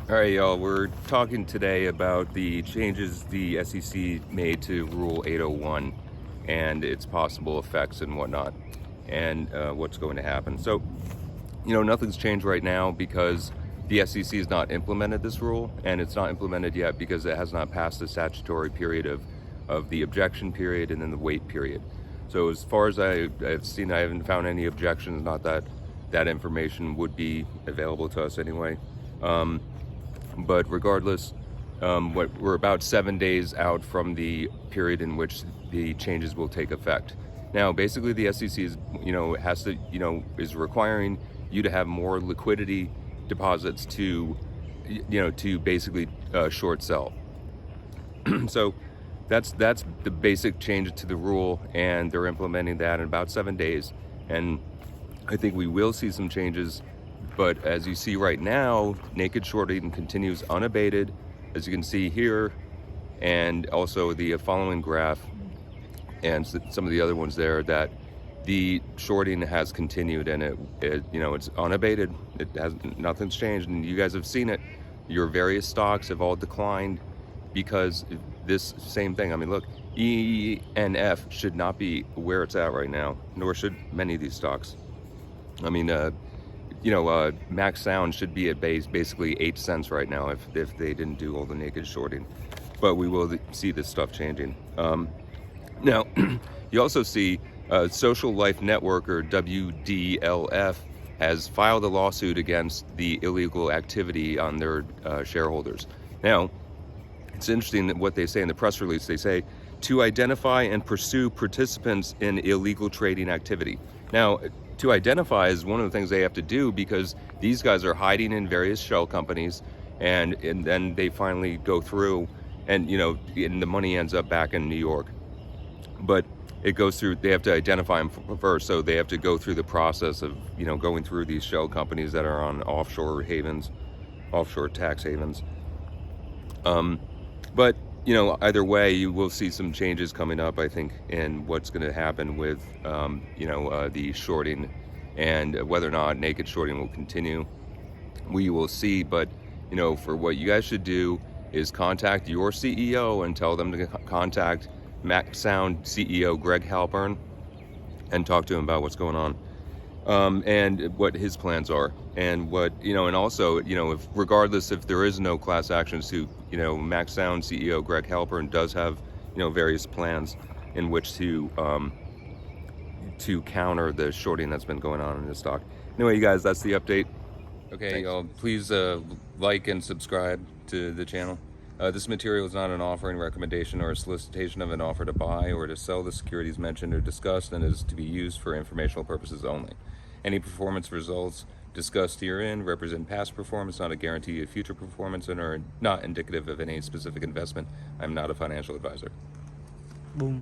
All right, y'all, we're talking today about the changes the SEC made to Rule 801 and its possible effects and whatnot, and what's going to happen. So, nothing's changed right now because the SEC has not implemented this rule, and it's not implemented yet because it has not passed the statutory period of the objection period and then the wait period. So as far as I've seen, I haven't found any objections, not that that information would be available to us anyway. But regardless, we're about 7 days out from the period in which the changes will take effect. Now, basically, the SEC is, is requiring you to have more liquidity deposits to basically short sell. So that's the basic change to the rule, and they're implementing that in about 7 days. And I think we will see some changes. But as you see right now, naked shorting continues unabated, as you can see here, and also the following graph and some of the other ones there, that the shorting has continued, and it's unabated. Nothing's changed, and you guys have seen it. Your various stocks have all declined because this same thing. I mean, look, EEENF should not be where it's at right now, nor should many of these stocks. I mean, Max Sound should be at basically 8 cents right now if they didn't do all the naked shorting. But we will see this stuff changing. Now, you also see Social Life Network, or WDLF, has filed a lawsuit against the illegal activity on their shareholders. Now, it's interesting that what they say in the press release. They say, to identify and pursue participants in illegal trading activity. Now, to identify is one of the things they have to do, because these guys are hiding in various shell companies, and then they finally go through, and the money ends up back in New York. But it goes through, they have to identify them first, so they have to go through the process of going through these shell companies that are on offshore tax havens. But either way, you will see some changes coming up, I think, in what's going to happen with, the shorting, and whether or not naked shorting will continue. We will see, but, for what you guys should do is contact your CEO and tell them to contact Max Sound CEO Greg Halpern and talk to him about what's going on, and what his plans are, and what, and also, regardless if there is no class action suit, Max Sound CEO Greg Halpern does have, various plans in which to counter the shorting that's been going on in the stock. Anyway, you guys, that's the update. Okay, y'all, please like and subscribe to the channel. This material is not an offering, recommendation, or a solicitation of an offer to buy or to sell the securities mentioned or discussed, and is to be used for informational purposes only. Any performance results discussed herein represent past performance, not a guarantee of future performance, and are not indicative of any specific investment. I'm not a financial advisor. Boom.